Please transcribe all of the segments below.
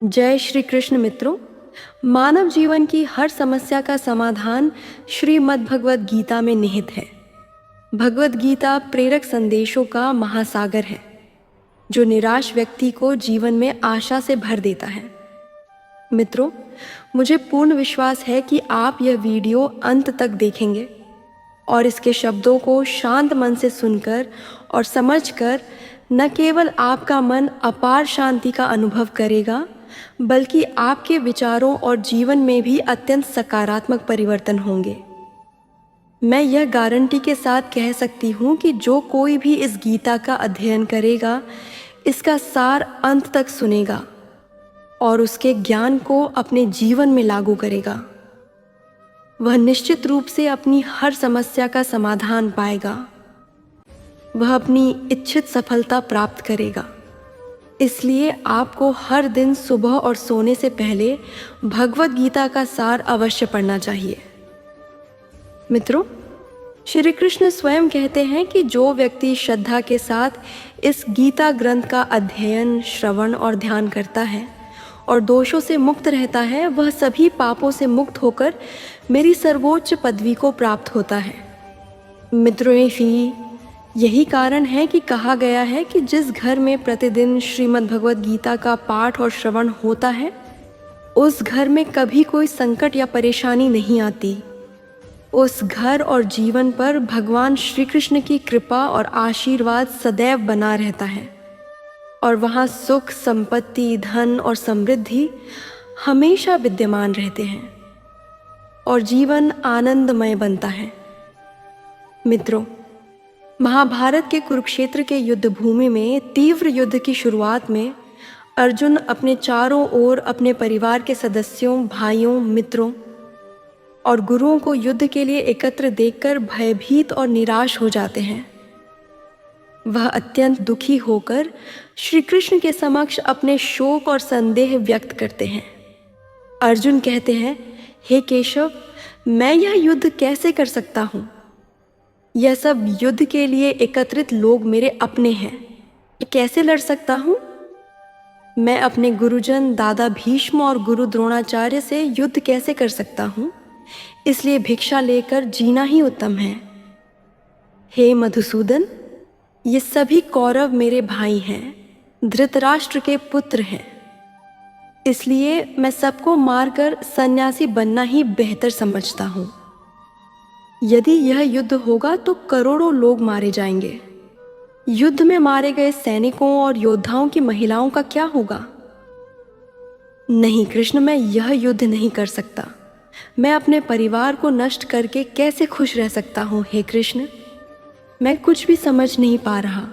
जय श्री कृष्ण मित्रों। मानव जीवन की हर समस्या का समाधान श्रीमद् भगवद गीता में निहित है। भगवद गीता प्रेरक संदेशों का महासागर है जो निराश व्यक्ति को जीवन में आशा से भर देता है। मित्रों, मुझे पूर्ण विश्वास है कि आप यह वीडियो अंत तक देखेंगे और इसके शब्दों को शांत मन से सुनकर और समझकर न केवल आपका मन अपार शांति का अनुभव करेगा, बल्कि आपके विचारों और जीवन में भी अत्यंत सकारात्मक परिवर्तन होंगे। मैं यह गारंटी के साथ कह सकती हूँ कि जो कोई भी इस गीता का अध्ययन करेगा, इसका सार अंत तक सुनेगा और उसके ज्ञान को अपने जीवन में लागू करेगा, वह निश्चित रूप से अपनी हर समस्या का समाधान पाएगा। वह अपनी इच्छित सफलता प्राप्त करेगा। इसलिए आपको हर दिन सुबह और सोने से पहले भगवद गीता का सार अवश्य पढ़ना चाहिए। मित्रों, श्री कृष्ण स्वयं कहते हैं कि जो व्यक्ति श्रद्धा के साथ इस गीता ग्रंथ का अध्ययन, श्रवण और ध्यान करता है और दोषों से मुक्त रहता है, वह सभी पापों से मुक्त होकर मेरी सर्वोच्च पदवी को प्राप्त होता है। मित्रों, यही कारण है कि कहा गया है कि जिस घर में प्रतिदिन श्रीमद् भगवद गीता का पाठ और श्रवण होता है, उस घर में कभी कोई संकट या परेशानी नहीं आती। उस घर और जीवन पर भगवान श्री कृष्ण की कृपा और आशीर्वाद सदैव बना रहता है और वहाँ सुख, संपत्ति, धन और समृद्धि हमेशा विद्यमान रहते हैं और जीवन आनंदमय बनता है। मित्रों, महाभारत के कुरुक्षेत्र के युद्ध भूमि में तीव्र युद्ध की शुरुआत में अर्जुन अपने चारों ओर अपने परिवार के सदस्यों, भाइयों, मित्रों और गुरुओं को युद्ध के लिए एकत्र देखकर भयभीत और निराश हो जाते हैं। वह अत्यंत दुखी होकर श्री कृष्ण के समक्ष अपने शोक और संदेह व्यक्त करते हैं। अर्जुन कहते हैं, हे केशव, मैं यह युद्ध कैसे कर सकता हूँ? यह सब युद्ध के लिए एकत्रित लोग मेरे अपने हैं, कैसे लड़ सकता हूँ? मैं अपने गुरुजन दादा भीष्म और गुरु द्रोणाचार्य से युद्ध कैसे कर सकता हूँ? इसलिए भिक्षा लेकर जीना ही उत्तम है। हे मधुसूदन, ये सभी कौरव मेरे भाई हैं, धृतराष्ट्र के पुत्र हैं। इसलिए मैं सबको मारकर सन्यासी बनना ही बेहतर समझता हूँ। यदि यह युद्ध होगा तो करोड़ों लोग मारे जाएंगे। युद्ध में मारे गए सैनिकों और योद्धाओं की महिलाओं का क्या होगा? नहीं कृष्ण, मैं यह युद्ध नहीं कर सकता। मैं अपने परिवार को नष्ट करके कैसे खुश रह सकता हूँ? हे कृष्ण, मैं कुछ भी समझ नहीं पा रहा।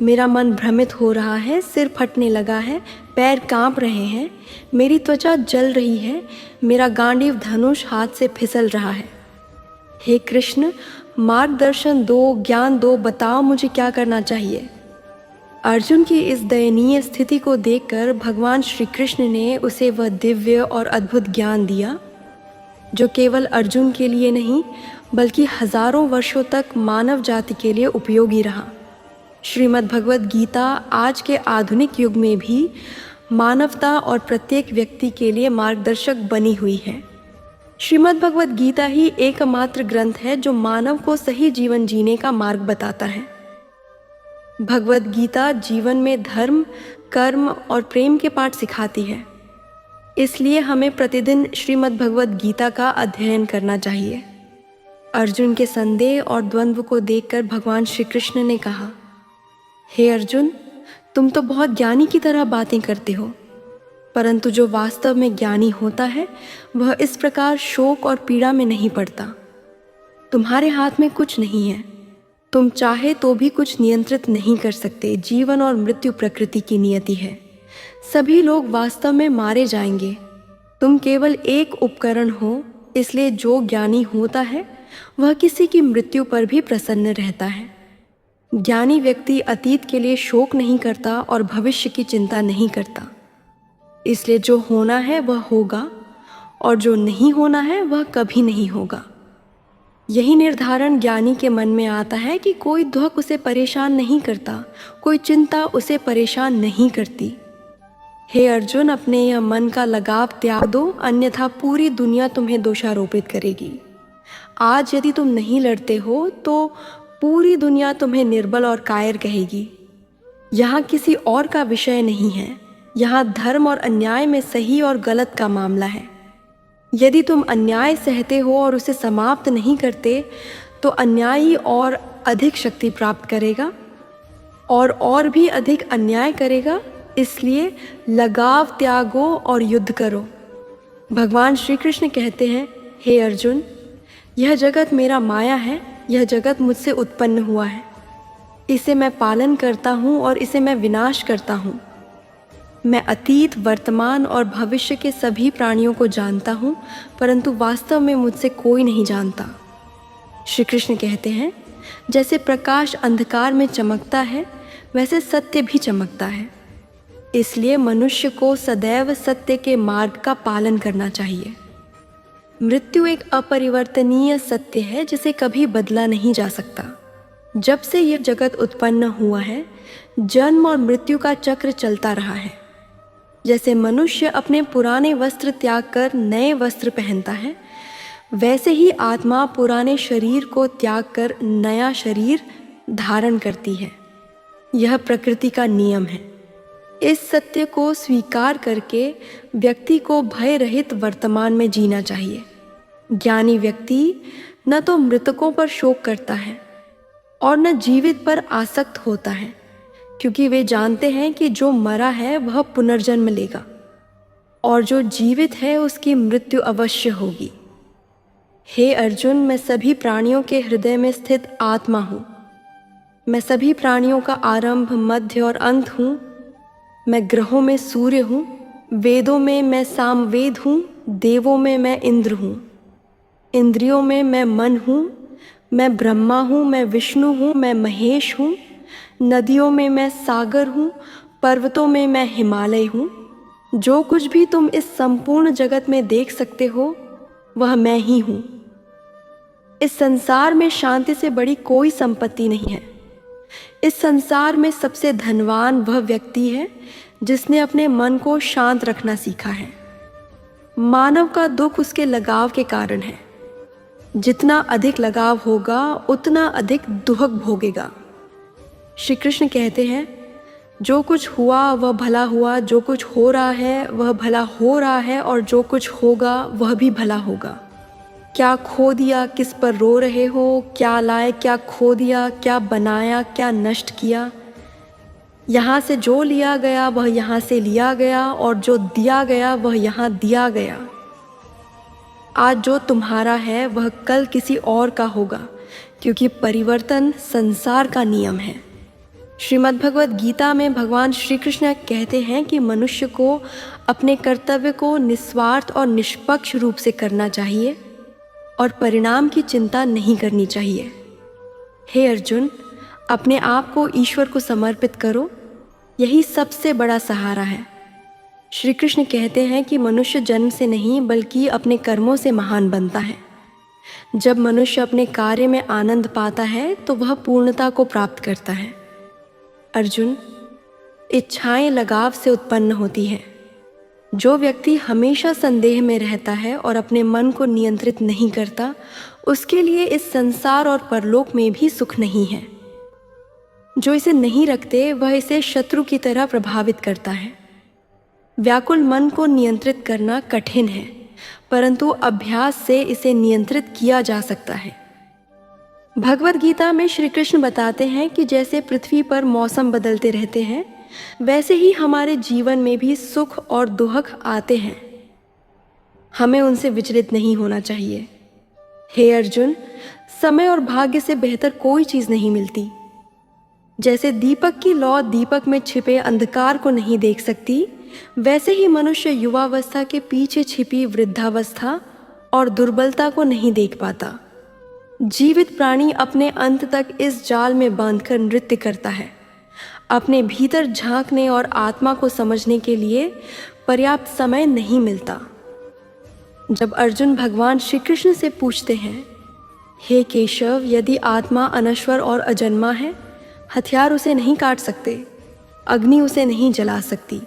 मेरा मन भ्रमित हो रहा है, सिर फटने लगा है, पैर कांप रहे हैं, मेरी त्वचा जल रही है, मेरा गांडीव धनुष हाथ से फिसल रहा है। हे कृष्ण, मार्गदर्शन दो, ज्ञान दो, बताओ मुझे क्या करना चाहिए। अर्जुन की इस दयनीय स्थिति को देखकर भगवान श्री कृष्ण ने उसे वह दिव्य और अद्भुत ज्ञान दिया जो केवल अर्जुन के लिए नहीं बल्कि हजारों वर्षों तक मानव जाति के लिए उपयोगी रहा। श्रीमद् भगवद गीता आज के आधुनिक युग में भी मानवता और प्रत्येक व्यक्ति के लिए मार्गदर्शक बनी हुई है। श्रीमद् भगवद गीता ही एकमात्र ग्रंथ है जो मानव को सही जीवन जीने का मार्ग बताता है। भगवद गीता जीवन में धर्म, कर्म और प्रेम के पाठ सिखाती है। इसलिए हमें प्रतिदिन श्रीमद् भगवद गीता का अध्ययन करना चाहिए। अर्जुन के संदेह और द्वंद्व को देखकर भगवान श्री कृष्ण ने कहा, हे अर्जुन, तुम तो बहुत ज्ञानी की तरह बातें करते हो, परंतु जो वास्तव में ज्ञानी होता है वह इस प्रकार शोक और पीड़ा में नहीं पड़ता। तुम्हारे हाथ में कुछ नहीं है, तुम चाहे तो भी कुछ नियंत्रित नहीं कर सकते। जीवन और मृत्यु प्रकृति की नियति है। सभी लोग वास्तव में मारे जाएंगे। तुम केवल एक उपकरण हो। इसलिए जो ज्ञानी होता है वह किसी की मृत्यु पर भी प्रसन्न रहता है। ज्ञानी व्यक्ति अतीत के लिए शोक नहीं करता और भविष्य की चिंता नहीं करता। इसलिए जो होना है वह होगा और जो नहीं होना है वह कभी नहीं होगा। यही निर्धारण ज्ञानी के मन में आता है कि कोई दुख उसे परेशान नहीं करता, कोई चिंता उसे परेशान नहीं करती। हे अर्जुन, अपने यह मन का लगाव त्याग दो, अन्यथा पूरी दुनिया तुम्हें दोषारोपित करेगी। आज यदि तुम नहीं लड़ते हो तो पूरी दुनिया तुम्हें निर्बल और कायर कहेगी। यहाँ किसी और का विषय नहीं है, यहाँ धर्म और अन्याय में सही और गलत का मामला है। यदि तुम अन्याय सहते हो और उसे समाप्त नहीं करते तो अन्यायी और अधिक शक्ति प्राप्त करेगा और भी अधिक अन्याय करेगा। इसलिए लगाव त्यागो और युद्ध करो। भगवान श्री कृष्ण कहते हैं, हे अर्जुन, यह जगत मेरा माया है, यह जगत मुझसे उत्पन्न हुआ है। इसे मैं पालन करता हूँ और इसे मैं विनाश करता हूँ। मैं अतीत, वर्तमान और भविष्य के सभी प्राणियों को जानता हूँ, परंतु वास्तव में मुझसे कोई नहीं जानता। श्री कृष्ण कहते हैं, जैसे प्रकाश अंधकार में चमकता है, वैसे सत्य भी चमकता है। इसलिए मनुष्य को सदैव सत्य के मार्ग का पालन करना चाहिए। मृत्यु एक अपरिवर्तनीय सत्य है जिसे कभी बदला नहीं जा सकता। जब से यह जगत उत्पन्न हुआ है, जन्म और मृत्यु का चक्र चलता रहा है। जैसे मनुष्य अपने पुराने वस्त्र त्याग कर नए वस्त्र पहनता है, वैसे ही आत्मा पुराने शरीर को त्याग कर नया शरीर धारण करती है। यह प्रकृति का नियम है। इस सत्य को स्वीकार करके व्यक्ति को भय रहित वर्तमान में जीना चाहिए। ज्ञानी व्यक्ति न तो मृतकों पर शोक करता है और न जीवित पर आसक्त होता है, क्योंकि वे जानते हैं कि जो मरा है वह पुनर्जन्म लेगा और जो जीवित है उसकी मृत्यु अवश्य होगी। हे अर्जुन, मैं सभी प्राणियों के हृदय में स्थित आत्मा हूँ। मैं सभी प्राणियों का आरंभ, मध्य और अंत हूँ। मैं ग्रहों में सूर्य हूँ, वेदों में मैं सामवेद हूँ, देवों में मैं इंद्र हूँ, इंद्रियों में मैं मन हूँ, मैं ब्रह्मा हूँ, मैं विष्णु हूँ, मैं महेश हूँ, नदियों में मैं सागर हूँ, पर्वतों में मैं हिमालय हूँ। जो कुछ भी तुम इस संपूर्ण जगत में देख सकते हो वह मैं ही हूँ। इस संसार में शांति से बड़ी कोई संपत्ति नहीं है। इस संसार में सबसे धनवान वह व्यक्ति है जिसने अपने मन को शांत रखना सीखा है। मानव का दुख उसके लगाव के कारण है। जितना अधिक लगाव होगा उतना अधिक दुख भोगेगा। श्री कृष्ण कहते हैं, जो कुछ हुआ वह भला हुआ, जो कुछ हो रहा है वह भला हो रहा है और जो कुछ होगा वह भी भला होगा। क्या खो दिया, किस पर रो रहे हो? क्या लाए, क्या खो दिया, क्या बनाया, क्या नष्ट किया? यहाँ से जो लिया गया वह यहाँ से लिया गया और जो दिया गया वह यहाँ दिया गया। आज जो तुम्हारा है वह कल किसी और का होगा, क्योंकि परिवर्तन संसार का नियम है। श्रीमद् भगवद गीता में भगवान श्री कृष्ण कहते हैं कि मनुष्य को अपने कर्तव्य को निस्वार्थ और निष्पक्ष रूप से करना चाहिए और परिणाम की चिंता नहीं करनी चाहिए। हे अर्जुन, अपने आप को ईश्वर को समर्पित करो, यही सबसे बड़ा सहारा है। श्री कृष्ण कहते हैं कि मनुष्य जन्म से नहीं बल्कि अपने कर्मों से महान बनता है। जब मनुष्य अपने कार्य में आनंद पाता है तो वह पूर्णता को प्राप्त करता है। अर्जुन, इच्छाएं लगाव से उत्पन्न होती हैं। जो व्यक्ति हमेशा संदेह में रहता है और अपने मन को नियंत्रित नहीं करता, उसके लिए इस संसार और परलोक में भी सुख नहीं है। जो इसे नहीं रखते वह इसे शत्रु की तरह प्रभावित करता है। व्याकुल मन को नियंत्रित करना कठिन है, परंतु अभ्यास से इसे नियंत्रित किया जा सकता है। भगवद गीता में श्री कृष्ण बताते हैं कि जैसे पृथ्वी पर मौसम बदलते रहते हैं, वैसे ही हमारे जीवन में भी सुख और दुख आते हैं। हमें उनसे विचलित नहीं होना चाहिए। हे अर्जुन, समय और भाग्य से बेहतर कोई चीज़ नहीं मिलती। जैसे दीपक की लौ दीपक में छिपे अंधकार को नहीं देख सकती, वैसे ही मनुष्य युवावस्था के पीछे छिपी वृद्धावस्था और दुर्बलता को नहीं देख पाता। जीवित प्राणी अपने अंत तक इस जाल में बांधकर नृत्य करता है। अपने भीतर झांकने और आत्मा को समझने के लिए पर्याप्त समय नहीं मिलता। जब अर्जुन भगवान श्री कृष्ण से पूछते हैं, हे केशव, यदि आत्मा अनश्वर और अजन्मा है, हथियार उसे नहीं काट सकते, अग्नि उसे नहीं जला सकती,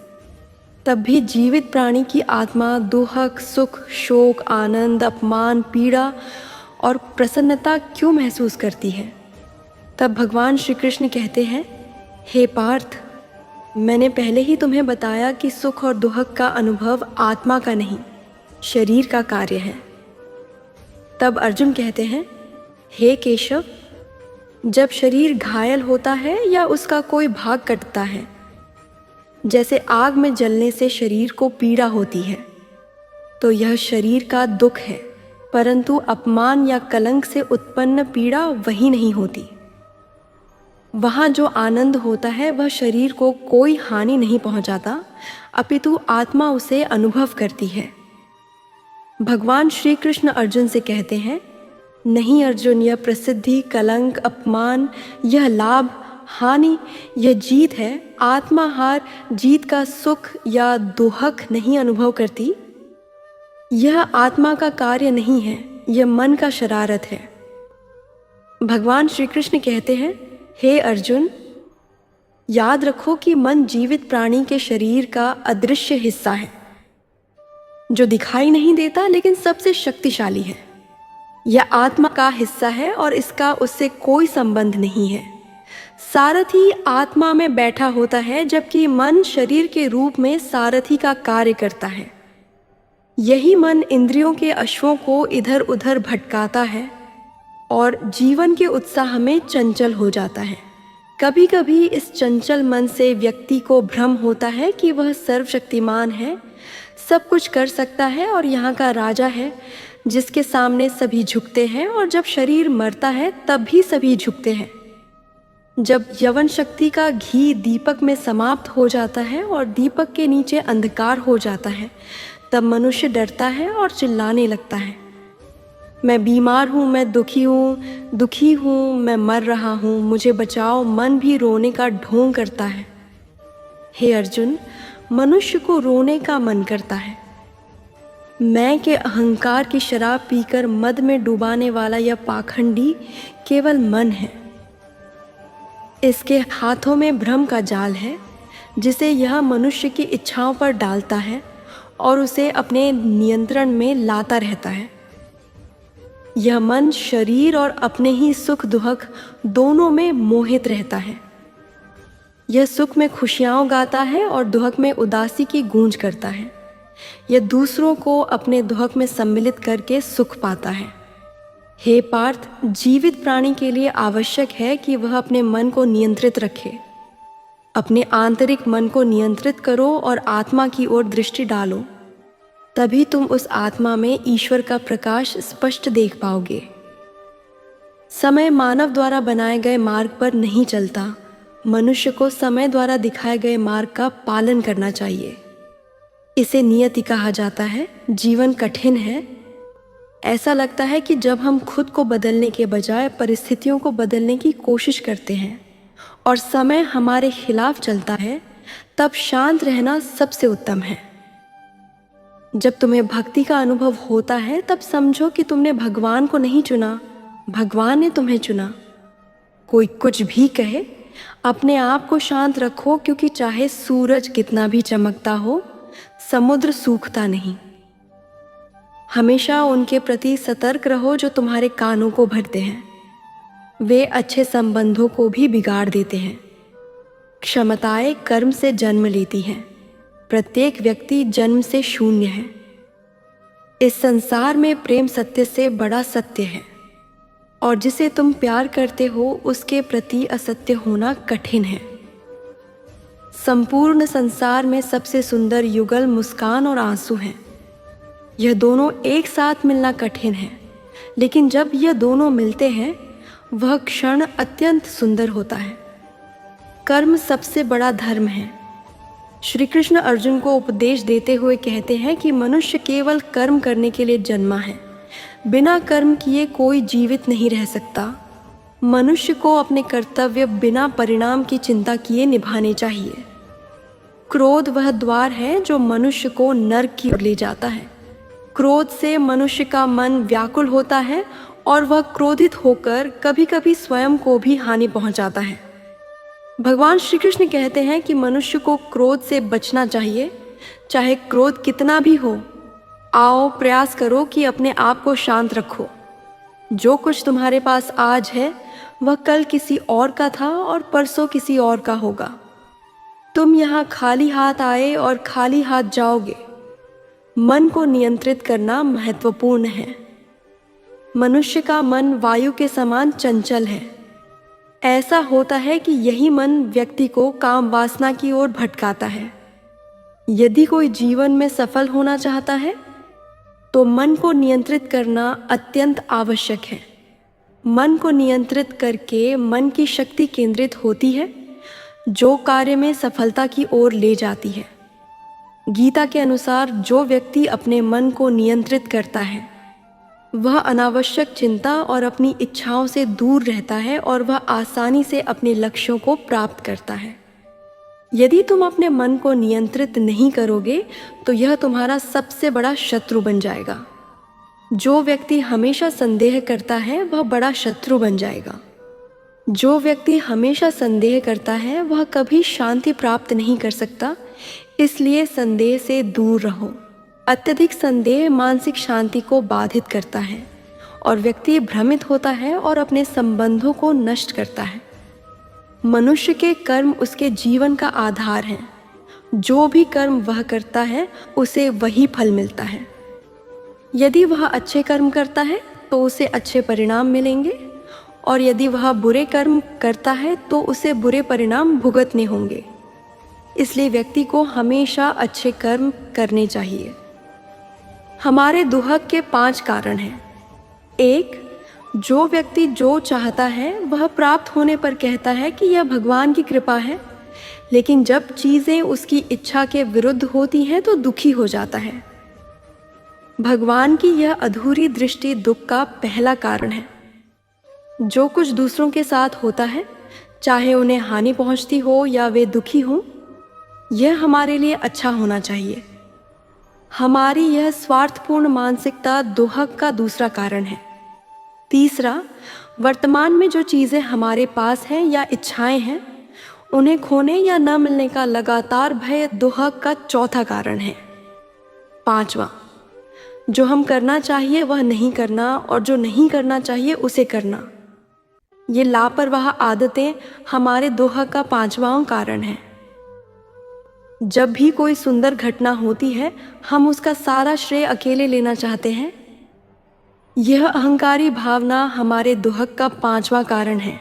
तब भी जीवित प्राणी की आत्मा दुख, सुख, शोक, आनंद, अपमान, पीड़ा और प्रसन्नता क्यों महसूस करती है? तब भगवान श्री कृष्ण कहते हैं, हे पार्थ, मैंने पहले ही तुम्हें बताया कि सुख और दुख का अनुभव आत्मा का नहीं, शरीर का कार्य है। तब अर्जुन कहते हैं, हे केशव, जब शरीर घायल होता है या उसका कोई भाग कटता है, जैसे आग में जलने से शरीर को पीड़ा होती है, तो यह शरीर का दुख है, परंतु अपमान या कलंक से उत्पन्न पीड़ा वही नहीं होती। वहाँ जो आनंद होता है वह शरीर को कोई हानि नहीं पहुँचाता, अपितु आत्मा उसे अनुभव करती है। भगवान श्री कृष्ण अर्जुन से कहते हैं, नहीं अर्जुन, यह प्रसिद्धि, कलंक, अपमान, यह लाभ, हानि, यह जीत है। आत्मा हार जीत का सुख या दुख नहीं अनुभव करती। यह आत्मा का कार्य नहीं है, यह मन का शरारत है। भगवान श्री कृष्ण कहते हैं, हे अर्जुन, याद रखो कि मन जीवित प्राणी के शरीर का अदृश्य हिस्सा है, जो दिखाई नहीं देता लेकिन सबसे शक्तिशाली है। यह आत्मा का हिस्सा है और इसका उससे कोई संबंध नहीं है। सारथी आत्मा में बैठा होता है, जबकि मन शरीर के रूप में सारथी का कार्य करता है। यही मन इंद्रियों के अश्वों को इधर उधर भटकाता है और जीवन के उत्साह में चंचल हो जाता है। कभी कभी इस चंचल मन से व्यक्ति को भ्रम होता है कि वह सर्वशक्तिमान है, सब कुछ कर सकता है और यहाँ का राजा है, जिसके सामने सभी झुकते हैं, और जब शरीर मरता है तब भी सभी झुकते हैं। जब यवन शक्ति का घी दीपक में समाप्त हो जाता है और दीपक के नीचे अंधकार हो जाता है, तब मनुष्य डरता है और चिल्लाने लगता है, मैं बीमार हूँ, मैं दुखी हूँ, मैं मर रहा हूँ, मुझे बचाओ। मन भी रोने का ढोंग करता है। हे अर्जुन, मनुष्य को रोने का मन करता है। मैं के अहंकार की शराब पीकर मद में डुबाने वाला यह पाखंडी केवल मन है। इसके हाथों में भ्रम का जाल है, जिसे यह मनुष्य की इच्छाओं पर डालता है और उसे अपने नियंत्रण में लाता रहता है। यह मन शरीर और अपने ही सुख दुख दोनों में मोहित रहता है। यह सुख में खुशियाँ गाता है और दुख में उदासी की गूंज करता है। यह दूसरों को अपने दुख में सम्मिलित करके सुख पाता है। हे पार्थ, जीवित प्राणी के लिए आवश्यक है कि वह अपने मन को नियंत्रित रखे। अपने आंतरिक मन को नियंत्रित करो और आत्मा की ओर दृष्टि डालो, तभी तुम उस आत्मा में ईश्वर का प्रकाश स्पष्ट देख पाओगे। समय मानव द्वारा बनाए गए मार्ग पर नहीं चलता। मनुष्य को समय द्वारा दिखाए गए मार्ग का पालन करना चाहिए। इसे नियति कहा जाता है। जीवन कठिन है। ऐसा लगता है कि जब हम खुद को बदलने के बजाय परिस्थितियों को बदलने की कोशिश करते हैं और समय हमारे खिलाफ चलता है, तब शांत रहना सबसे उत्तम है। जब तुम्हें भक्ति का अनुभव होता है, तब समझो कि तुमने भगवान को नहीं चुना, भगवान ने तुम्हें चुना। कोई कुछ भी कहे, अपने आप को शांत रखो, क्योंकि चाहे सूरज कितना भी चमकता हो, समुद्र सूखता नहीं। हमेशा उनके प्रति सतर्क रहो जो तुम्हारे कानों को भरते हैं। वे अच्छे संबंधों को भी बिगाड़ देते हैं। क्षमताएं कर्म से जन्म लेती हैं। प्रत्येक व्यक्ति जन्म से शून्य है। इस संसार में प्रेम सत्य से बड़ा सत्य है, और जिसे तुम प्यार करते हो उसके प्रति असत्य होना कठिन है। संपूर्ण संसार में सबसे सुंदर युगल मुस्कान और आंसू हैं। यह दोनों एक साथ मिलना कठिन है, लेकिन जब यह दोनों मिलते हैं, वह क्षण अत्यंत सुंदर होता है। कर्म सबसे बड़ा धर्म है। श्री कृष्ण अर्जुन को उपदेश देते हुए कहते हैं कि मनुष्य केवल कर्म करने के लिए जन्मा है। बिना कर्म किए कोई जीवित नहीं रह सकता। मनुष्य को अपने कर्तव्य बिना परिणाम की चिंता किए निभाने चाहिए। क्रोध वह द्वार है जो मनुष्य को नरक की ओर ले जाता है। क्रोध से मनुष्य का मन व्याकुल होता है और वह क्रोधित होकर कभी कभी स्वयं को भी हानि पहुंचाता है। भगवान श्री कृष्ण कहते हैं कि मनुष्य को क्रोध से बचना चाहिए, चाहे क्रोध कितना भी हो। आओ प्रयास करो कि अपने आप को शांत रखो। जो कुछ तुम्हारे पास आज है वह कल किसी और का था और परसों किसी और का होगा। तुम यहाँ खाली हाथ आए और खाली हाथ जाओगे। मन को नियंत्रित करना महत्वपूर्ण है। मनुष्य का मन वायु के समान चंचल है। ऐसा होता है कि यही मन व्यक्ति को काम वासना की ओर भटकाता है। यदि कोई जीवन में सफल होना चाहता है तो मन को नियंत्रित करना अत्यंत आवश्यक है। मन को नियंत्रित करके मन की शक्ति केंद्रित होती है जो कार्य में सफलता की ओर ले जाती है। गीता के अनुसार जो व्यक्ति अपने मन को नियंत्रित करता है वह अनावश्यक चिंता और अपनी इच्छाओं से दूर रहता है और वह आसानी से अपने लक्ष्यों को प्राप्त करता है। यदि तुम अपने मन को नियंत्रित नहीं करोगे तो यह तुम्हारा सबसे बड़ा शत्रु बन जाएगा। जो व्यक्ति हमेशा संदेह करता है वह बड़ा शत्रु बन जाएगा। जो व्यक्ति हमेशा संदेह करता है वह कभी शांति प्राप्त नहीं कर सकता। इसलिए संदेह से दूर रहो। अत्यधिक संदेह मानसिक शांति को बाधित करता है और व्यक्ति भ्रमित होता है और अपने संबंधों को नष्ट करता है। मनुष्य के कर्म उसके जीवन का आधार हैं। जो भी कर्म वह करता है उसे वही फल मिलता है। यदि वह अच्छे कर्म करता है तो उसे अच्छे परिणाम मिलेंगे और यदि वह बुरे कर्म करता है तो उसे बुरे परिणाम भुगतने होंगे। इसलिए व्यक्ति को हमेशा अच्छे कर्म करने चाहिए। हमारे दुहक के 5 कारण हैं। 1. जो व्यक्ति जो चाहता है वह प्राप्त होने पर कहता है कि यह भगवान की कृपा है, लेकिन जब चीज़ें उसकी इच्छा के विरुद्ध होती हैं तो दुखी हो जाता है। भगवान की यह अधूरी दृष्टि दुख का पहला कारण है। जो कुछ दूसरों के साथ होता है, चाहे उन्हें हानि पहुंचती हो या वे दुखी हों, यह हमारे लिए अच्छा होना चाहिए। हमारी यह स्वार्थपूर्ण मानसिकता दुहक का दूसरा कारण है। तीसरा, वर्तमान में जो चीज़ें हमारे पास हैं या इच्छाएं हैं उन्हें खोने या न मिलने का लगातार भय दुहक का चौथा कारण है। 5वां, जो हम करना चाहिए वह नहीं करना और जो नहीं करना चाहिए उसे करना। ये लापरवाह आदतें हमारे दुहक का 5वां कारण है। जब भी कोई सुंदर घटना होती है हम उसका सारा श्रेय अकेले लेना चाहते हैं। यह अहंकारी भावना हमारे दुहक का 5वां कारण है।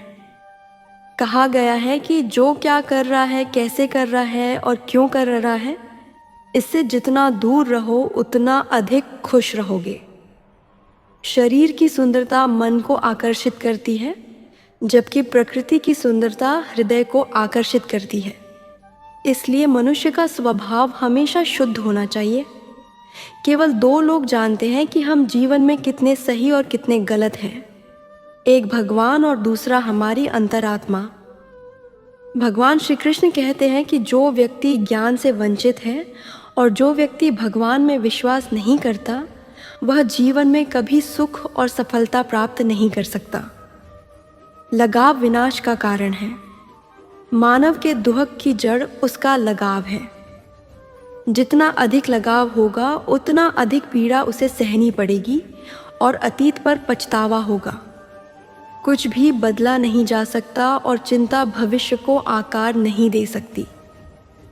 कहा गया है कि जो क्या कर रहा है, कैसे कर रहा है और क्यों कर रहा है, इससे जितना दूर रहो उतना अधिक खुश रहोगे। शरीर की सुंदरता मन को आकर्षित करती है, जबकि प्रकृति की सुंदरता हृदय को आकर्षित करती है। इसलिए मनुष्य का स्वभाव हमेशा शुद्ध होना चाहिए। केवल 2 लोग जानते हैं कि हम जीवन में कितने सही और कितने गलत हैं। एक भगवान और दूसरा हमारी अंतरात्मा। भगवान श्री कृष्ण कहते हैं कि जो व्यक्ति ज्ञान से वंचित है और जो व्यक्ति भगवान में विश्वास नहीं करता वह जीवन में कभी सुख और सफलता प्राप्त नहीं कर सकता। लगाव विनाश का कारण है। मानव के दुहक की जड़ उसका लगाव है। जितना अधिक लगाव होगा उतना अधिक पीड़ा उसे सहनी पड़ेगी और अतीत पर पछतावा होगा। कुछ भी बदला नहीं जा सकता और चिंता भविष्य को आकार नहीं दे सकती।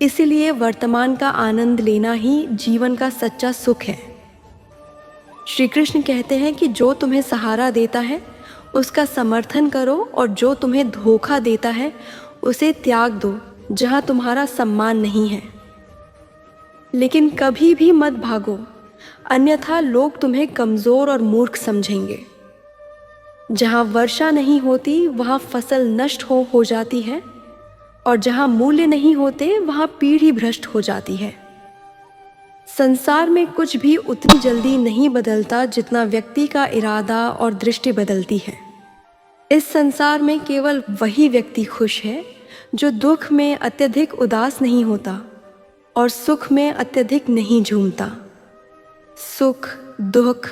इसलिए वर्तमान का आनंद लेना ही जीवन का सच्चा सुख है। श्री कृष्ण कहते हैं कि जो तुम्हें सहारा देता है उसका समर्थन करो और जो तुम्हें धोखा देता है उसे त्याग दो जहाँ तुम्हारा सम्मान नहीं है। लेकिन कभी भी मत भागो, अन्यथा लोग तुम्हें कमज़ोर और मूर्ख समझेंगे। जहाँ वर्षा नहीं होती वहाँ फसल नष्ट हो जाती है और जहाँ मूल्य नहीं होते वहाँ पीढ़ी भ्रष्ट हो जाती है। संसार में कुछ भी उतनी जल्दी नहीं बदलता जितना व्यक्ति का इरादा और दृष्टि बदलती है। इस संसार में केवल वही व्यक्ति खुश है जो दुख में अत्यधिक उदास नहीं होता और सुख में अत्यधिक नहीं झूमता। सुख, दुख,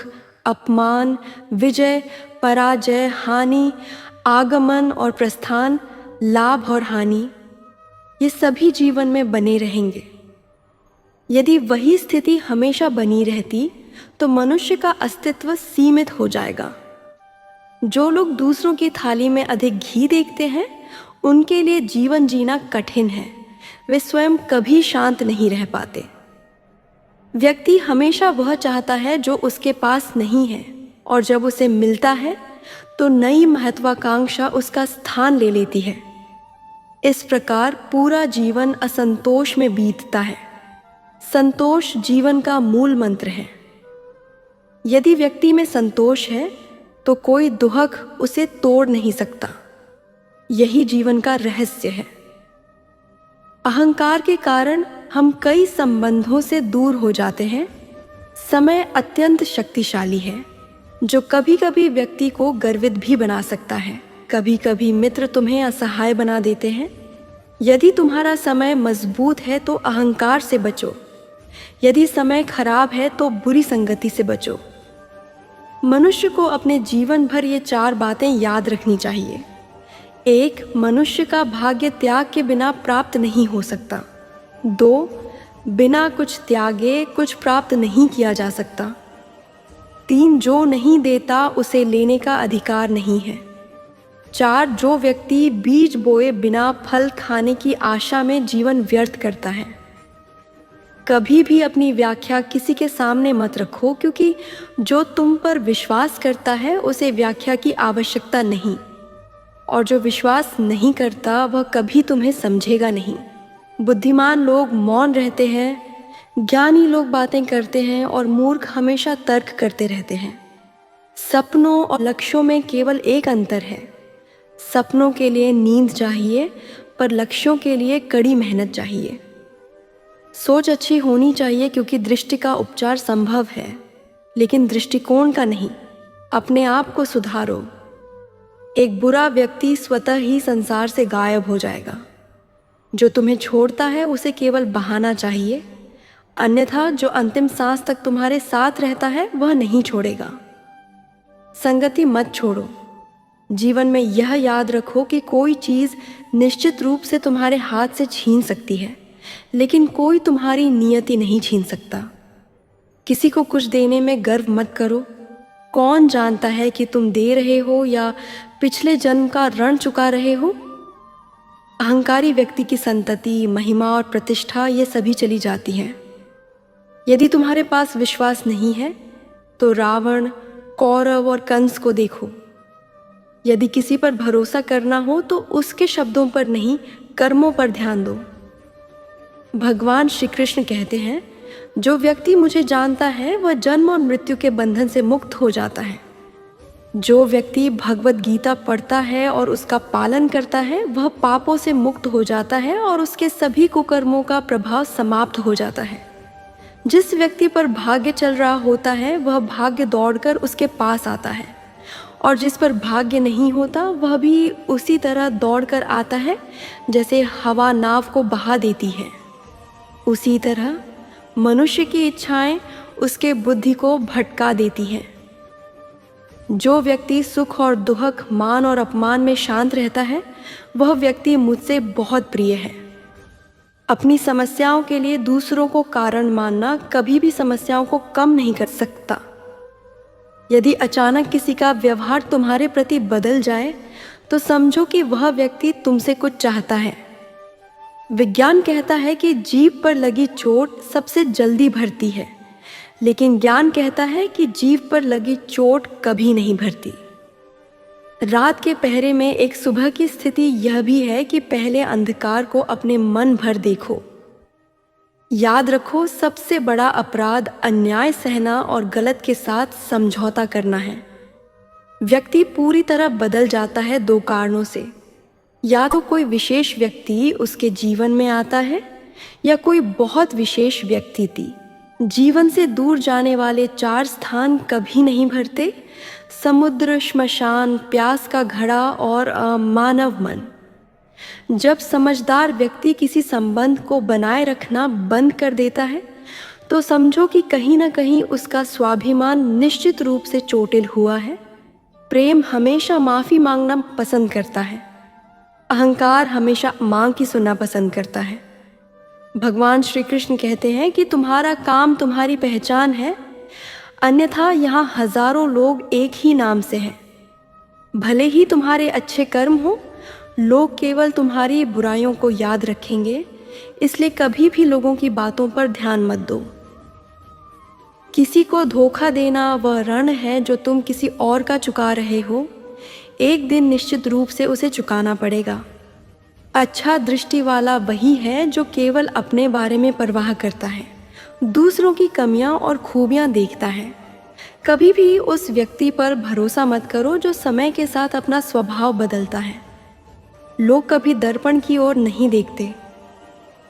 अपमान, विजय, पराजय, हानि, आगमन और प्रस्थान, लाभ और हानि, ये सभी जीवन में बने रहेंगे। यदि वही स्थिति हमेशा बनी रहती तो मनुष्य का अस्तित्व सीमित हो जाएगा। जो लोग दूसरों की थाली में अधिक घी देखते हैं, उनके लिए जीवन जीना कठिन है। वे स्वयं कभी शांत नहीं रह पाते। व्यक्ति हमेशा वह चाहता है जो उसके पास नहीं है, और जब उसे मिलता है तो नई महत्वाकांक्षा उसका स्थान ले लेती है। इस प्रकार पूरा जीवन असंतोष में बीतता है। संतोष जीवन का मूल मंत्र है। यदि व्यक्ति में संतोष है तो कोई दुहक उसे तोड़ नहीं सकता। यही जीवन का रहस्य है। अहंकार के कारण हम कई संबंधों से दूर हो जाते हैं। समय अत्यंत शक्तिशाली है, जो कभी कभी व्यक्ति को गर्वित भी बना सकता है। कभी कभी मित्र तुम्हें असहाय बना देते हैं। यदि तुम्हारा समय मजबूत है तो अहंकार से बचो। यदि समय खराब है तो बुरी संगति से बचो। मनुष्य को अपने जीवन भर ये 4 बातें याद रखनी चाहिए। 1. मनुष्य का भाग्य त्याग के बिना प्राप्त नहीं हो सकता। 2. बिना कुछ त्यागे कुछ प्राप्त नहीं किया जा सकता। 3. जो नहीं देता उसे लेने का अधिकार नहीं है। 4. जो व्यक्ति बीज बोए बिना फल खाने की आशा में जीवन व्यर्थ करता है। कभी भी अपनी व्याख्या किसी के सामने मत रखो, क्योंकि जो तुम पर विश्वास करता है उसे व्याख्या की आवश्यकता नहीं, और जो विश्वास नहीं करता वह कभी तुम्हें समझेगा नहीं। बुद्धिमान लोग मौन रहते हैं, ज्ञानी लोग बातें करते हैं, और मूर्ख हमेशा तर्क करते रहते हैं। सपनों और लक्ष्यों में केवल एक अंतर है। सपनों के लिए नींद चाहिए, पर लक्ष्यों के लिए कड़ी मेहनत चाहिए। सोच अच्छी होनी चाहिए, क्योंकि दृष्टि का उपचार संभव है, लेकिन दृष्टिकोण का नहीं। अपने आप को सुधारो। एक बुरा व्यक्ति स्वतः ही संसार से गायब हो जाएगा। जो तुम्हें छोड़ता है उसे केवल बहाना चाहिए, अन्यथा जो अंतिम सांस तक तुम्हारे साथ रहता है वह नहीं छोड़ेगा। संगति मत छोड़ो। जीवन में यह याद रखो कि कोई चीज़ निश्चित रूप से तुम्हारे हाथ से छीन सकती है, लेकिन कोई तुम्हारी नियति नहीं छीन सकता। किसी को कुछ देने में गर्व मत करो। कौन जानता है कि तुम दे रहे हो या पिछले जन्म का ऋण चुका रहे हो। अहंकारी व्यक्ति की संतति, महिमा और प्रतिष्ठा ये सभी चली जाती हैं। यदि तुम्हारे पास विश्वास नहीं है तो रावण, कौरव और कंस को देखो। यदि किसी पर भरोसा करना हो तो उसके शब्दों पर नहीं, कर्मों पर ध्यान दो। भगवान श्री कृष्ण कहते हैं, जो व्यक्ति मुझे जानता है वह जन्म और मृत्यु के बंधन से मुक्त हो जाता है। जो व्यक्ति भगवत गीता पढ़ता है और उसका पालन करता है वह पापों से मुक्त हो जाता है और उसके सभी कुकर्मों का प्रभाव समाप्त हो जाता है। जिस व्यक्ति पर भाग्य चल रहा होता है वह भाग्य दौड़कर उसके पास आता है, और जिस पर भाग्य नहीं होता वह भी उसी तरह दौड़कर आता है जैसे हवा नाव को बहा देती है। उसी तरह मनुष्य की इच्छाएं उसके बुद्धि को भटका देती हैं। जो व्यक्ति सुख और दुख, मान और अपमान में शांत रहता है वह व्यक्ति मुझसे बहुत प्रिय है। अपनी समस्याओं के लिए दूसरों को कारण मानना कभी भी समस्याओं को कम नहीं कर सकता। यदि अचानक किसी का व्यवहार तुम्हारे प्रति बदल जाए तो समझो कि वह व्यक्ति तुमसे कुछ चाहता है। विज्ञान कहता है कि जीभ पर लगी चोट सबसे जल्दी भरती है, लेकिन ज्ञान कहता है कि जीभ पर लगी चोट कभी नहीं भरती। रात के पहरे में एक सुबह की स्थिति यह भी है कि पहले अंधकार को अपने मन भर देखो। याद रखो, सबसे बड़ा अपराध अन्याय सहना और गलत के साथ समझौता करना है। व्यक्ति पूरी तरह बदल जाता है 2 कारणों से। या तो कोई विशेष व्यक्ति उसके जीवन में आता है, या कोई बहुत विशेष व्यक्ति थी। जीवन से दूर जाने वाले 4 स्थान कभी नहीं भरते: समुद्र, श्मशान, प्यास का घड़ा और मानव मन। जब समझदार व्यक्ति किसी संबंध को बनाए रखना बंद कर देता है तो समझो कि कहीं ना कहीं उसका स्वाभिमान निश्चित रूप से चोटिल हुआ है। प्रेम हमेशा माफ़ी मांगना पसंद करता है, अहंकार हमेशा मांग की सुनना पसंद करता है। भगवान श्री कृष्ण कहते हैं कि तुम्हारा काम तुम्हारी पहचान है, अन्यथा यहाँ हजारों लोग एक ही नाम से हैं। भले ही तुम्हारे अच्छे कर्म हो, लोग केवल तुम्हारी बुराइयों को याद रखेंगे, इसलिए कभी भी लोगों की बातों पर ध्यान मत दो। किसी को धोखा देना वह ऋण है जो तुम किसी और का चुका रहे हो। एक दिन निश्चित रूप से उसे चुकाना पड़ेगा। अच्छा दृष्टि वाला वही है जो केवल अपने बारे में परवाह करता है, दूसरों की कमियां और खूबियां देखता है। कभी भी उस व्यक्ति पर भरोसा मत करो जो समय के साथ अपना स्वभाव बदलता है। लोग कभी दर्पण की ओर नहीं देखते।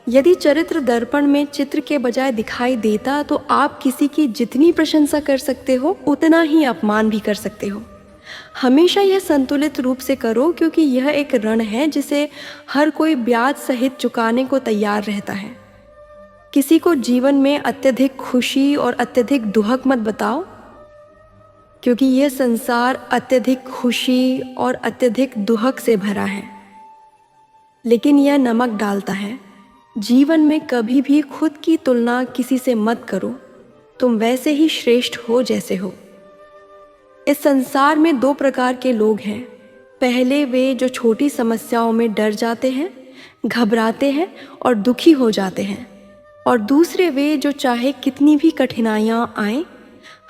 यदि चरित्र दर्पण में चित्र के बजाय दिखाई देता तो आप किसी की जितनी प्रशंसा कर सकते हो उतना ही अपमान भी कर सकते हो। हमेशा यह संतुलित रूप से करो, क्योंकि यह एक ऋण है जिसे हर कोई ब्याज सहित चुकाने को तैयार रहता है। किसी को जीवन में अत्यधिक खुशी और अत्यधिक दुहक मत बताओ, क्योंकि यह संसार अत्यधिक खुशी और अत्यधिक दुहक से भरा है, लेकिन यह नमक डालता है। जीवन में कभी भी खुद की तुलना किसी से मत करो। तुम वैसे ही श्रेष्ठ हो जैसे हो। इस संसार में दो प्रकार के लोग हैं। पहले वे जो छोटी समस्याओं में डर जाते हैं, घबराते हैं और दुखी हो जाते हैं, और दूसरे वे जो चाहे कितनी भी कठिनाइयाँ आएं,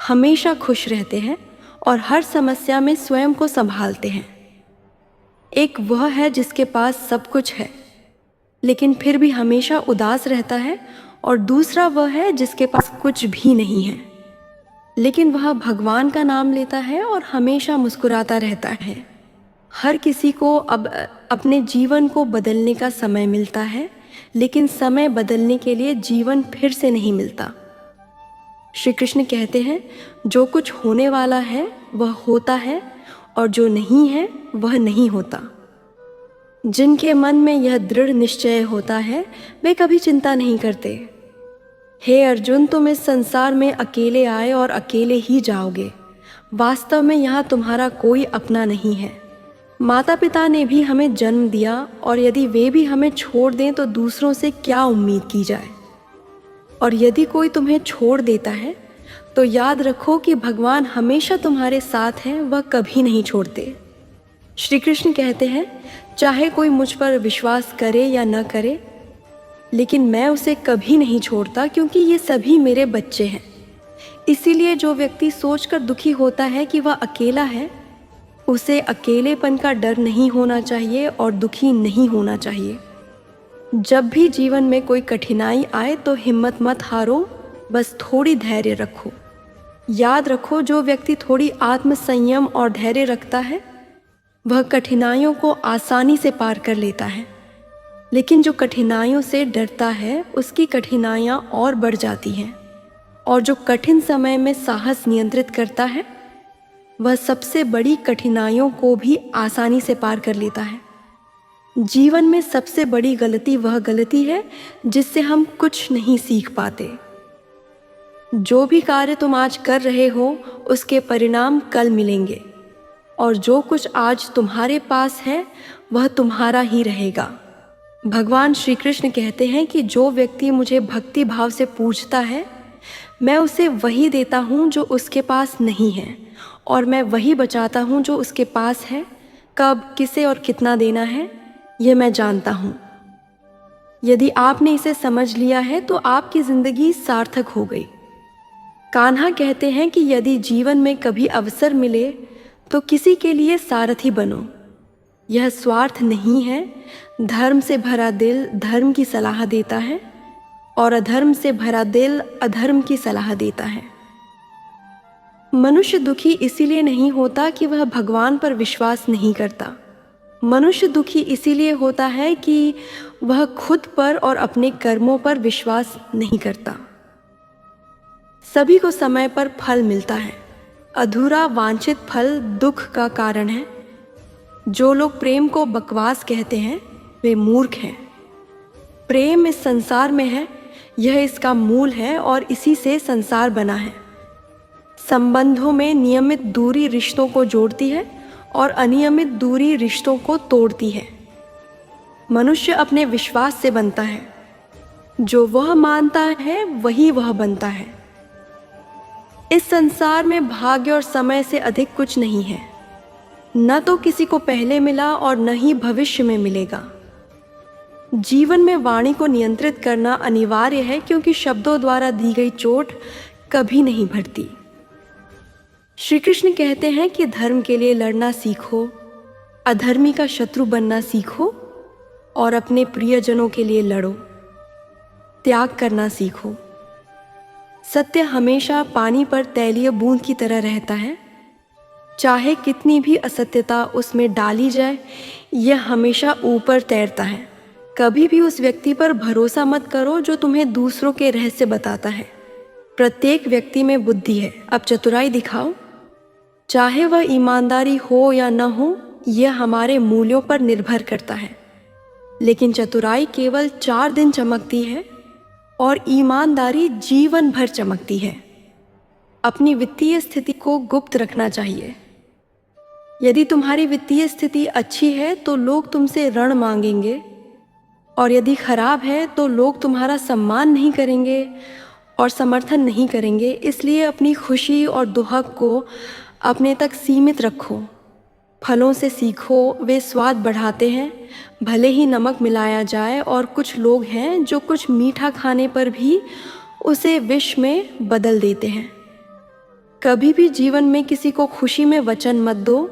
हमेशा खुश रहते हैं और हर समस्या में स्वयं को संभालते हैं। एक वह है जिसके पास सब कुछ है लेकिन फिर भी हमेशा उदास रहता है, और दूसरा वह है जिसके पास कुछ भी नहीं है लेकिन वह भगवान का नाम लेता है और हमेशा मुस्कुराता रहता है। हर किसी को अब अपने जीवन को बदलने का समय मिलता है, लेकिन समय बदलने के लिए जीवन फिर से नहीं मिलता। श्री कृष्ण कहते हैं, जो कुछ होने वाला है वह होता है और जो नहीं है वह नहीं होता। जिनके मन में यह दृढ़ निश्चय होता है वे कभी चिंता नहीं करते। हे अर्जुन, तुम इस संसार में अकेले आए और अकेले ही जाओगे। वास्तव में यहाँ तुम्हारा कोई अपना नहीं है। माता पिता ने भी हमें जन्म दिया, और यदि वे भी हमें छोड़ दें तो दूसरों से क्या उम्मीद की जाए। और यदि कोई तुम्हें छोड़ देता है तो याद रखो कि भगवान हमेशा तुम्हारे साथ हैं, वह कभी नहीं छोड़ते। श्री कृष्ण कहते हैं, चाहे कोई मुझ पर विश्वास करे या न करे, लेकिन मैं उसे कभी नहीं छोड़ता, क्योंकि ये सभी मेरे बच्चे हैं। इसीलिए जो व्यक्ति सोचकर दुखी होता है कि वह अकेला है, उसे अकेलेपन का डर नहीं होना चाहिए और दुखी नहीं होना चाहिए। जब भी जीवन में कोई कठिनाई आए तो हिम्मत मत हारो, बस थोड़ी धैर्य रखो। याद रखो, जो व्यक्ति थोड़ी आत्मसंयम और धैर्य रखता है वह कठिनाइयों को आसानी से पार कर लेता है, लेकिन जो कठिनाइयों से डरता है उसकी कठिनाइयाँ और बढ़ जाती हैं। और जो कठिन समय में साहस नियंत्रित करता है वह सबसे बड़ी कठिनाइयों को भी आसानी से पार कर लेता है। जीवन में सबसे बड़ी गलती वह गलती है जिससे हम कुछ नहीं सीख पाते। जो भी कार्य तुम आज कर रहे हो उसके परिणाम कल मिलेंगे, और जो कुछ आज तुम्हारे पास है वह तुम्हारा ही रहेगा। भगवान श्री कृष्ण कहते हैं कि जो व्यक्ति मुझे भक्ति भाव से पूछता है, मैं उसे वही देता हूँ जो उसके पास नहीं है, और मैं वही बचाता हूँ जो उसके पास है। कब, किसे और कितना देना है, यह मैं जानता हूँ। यदि आपने इसे समझ लिया है तो आपकी जिंदगी सार्थक हो गई। कान्हा कहते हैं कि यदि जीवन में कभी अवसर मिले तो किसी के लिए सारथी बनो। यह स्वार्थ नहीं है। धर्म से भरा दिल धर्म की सलाह देता है, और अधर्म से भरा दिल अधर्म की सलाह देता है। मनुष्य दुखी इसीलिए नहीं होता कि वह भगवान पर विश्वास नहीं करता। मनुष्य दुखी इसीलिए होता है कि वह खुद पर और अपने कर्मों पर विश्वास नहीं करता। सभी को समय पर फल मिलता है। अधूरा वांछित फल दुख का कारण है। जो लोग प्रेम को बकवास कहते हैं वे मूर्ख हैं। प्रेम इस संसार में है, यह इसका मूल है और इसी से संसार बना है। संबंधों में नियमित दूरी रिश्तों को जोड़ती है और अनियमित दूरी रिश्तों को तोड़ती है। मनुष्य अपने विश्वास से बनता है। जो वह मानता है वही वह बनता है। इस संसार में भाग्य और समय से अधिक कुछ नहीं है। न तो किसी को पहले मिला और न ही भविष्य में मिलेगा। जीवन में वाणी को नियंत्रित करना अनिवार्य है, क्योंकि शब्दों द्वारा दी गई चोट कभी नहीं भरती। श्री कृष्ण कहते हैं कि धर्म के लिए लड़ना सीखो, अधर्मी का शत्रु बनना सीखो और अपने प्रियजनों के लिए लड़ो। त्याग करना सीखो। सत्य हमेशा पानी पर तैलीय बूंद की तरह रहता है। चाहे कितनी भी असत्यता उसमें डाली जाए, यह हमेशा ऊपर तैरता है। कभी भी उस व्यक्ति पर भरोसा मत करो जो तुम्हें दूसरों के रहस्य बताता है। प्रत्येक व्यक्ति में बुद्धि है, अब चतुराई दिखाओ। चाहे वह ईमानदारी हो या न हो, यह हमारे मूल्यों पर निर्भर करता है। लेकिन चतुराई केवल 4 दिन चमकती है और ईमानदारी जीवन भर चमकती है। अपनी वित्तीय स्थिति को गुप्त रखना चाहिए। यदि तुम्हारी वित्तीय स्थिति अच्छी है तो लोग तुमसे ऋण मांगेंगे, और यदि खराब है तो लोग तुम्हारा सम्मान नहीं करेंगे और समर्थन नहीं करेंगे। इसलिए अपनी खुशी और दुख को अपने तक सीमित रखो। फलों से सीखो, वे स्वाद बढ़ाते हैं, भले ही नमक मिलाया जाए। और कुछ लोग हैं जो कुछ मीठा खाने पर भी उसे विष में बदल देते हैं। कभी भी जीवन में किसी को खुशी में वचन मत दो,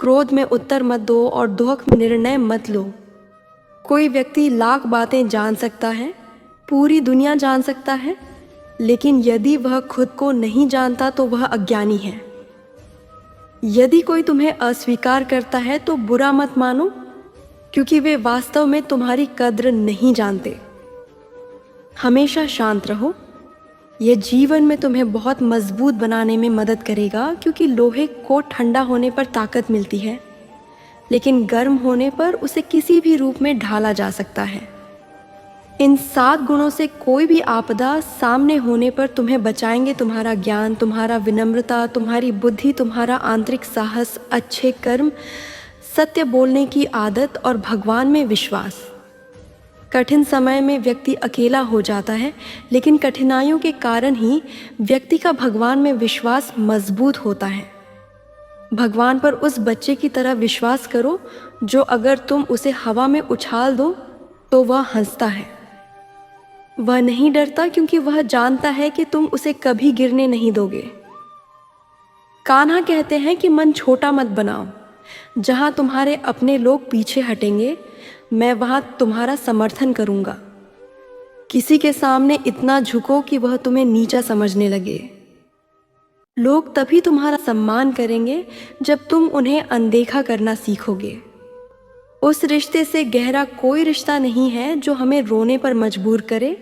क्रोध में उत्तर मत दो और दुख में निर्णय मत लो। कोई व्यक्ति लाख बातें जान सकता है, पूरी दुनिया जान सकता है, लेकिन यदि वह खुद को नहीं जानता तो वह अज्ञानी है। यदि कोई तुम्हें अस्वीकार करता है तो बुरा मत मानो, क्योंकि वे वास्तव में तुम्हारी कद्र नहीं जानते। हमेशा शांत रहो। यह जीवन में तुम्हें बहुत मजबूत बनाने में मदद करेगा, क्योंकि लोहे को ठंडा होने पर ताकत मिलती है, लेकिन गर्म होने पर उसे किसी भी रूप में ढाला जा सकता है। इन 7 गुणों से कोई भी आपदा सामने होने पर तुम्हें बचाएंगे तुम्हारा ज्ञान, तुम्हारा विनम्रता, तुम्हारी बुद्धि, तुम्हारा आंतरिक साहस, अच्छे कर्म, सत्य बोलने की आदत और भगवान में विश्वास। कठिन समय में व्यक्ति अकेला हो जाता है, लेकिन कठिनाइयों के कारण ही व्यक्ति का भगवान में विश्वास मजबूत होता है। भगवान पर उस बच्चे की तरह विश्वास करो जो अगर तुम उसे हवा में उछाल दो तो वह हंसता है। वह नहीं डरता, क्योंकि वह जानता है कि तुम उसे कभी गिरने नहीं दोगे। कान्हा कहते हैं कि मन छोटा मत बनाओ। जहाँ तुम्हारे अपने लोग पीछे हटेंगे, मैं वहाँ तुम्हारा समर्थन करूँगा। किसी के सामने इतना झुको कि वह तुम्हें नीचा समझने लगे। लोग तभी तुम्हारा सम्मान करेंगे जब तुम उन्हें अनदेखा करना सीखोगे। उस रिश्ते से गहरा कोई रिश्ता नहीं है जो हमें रोने पर मजबूर करे,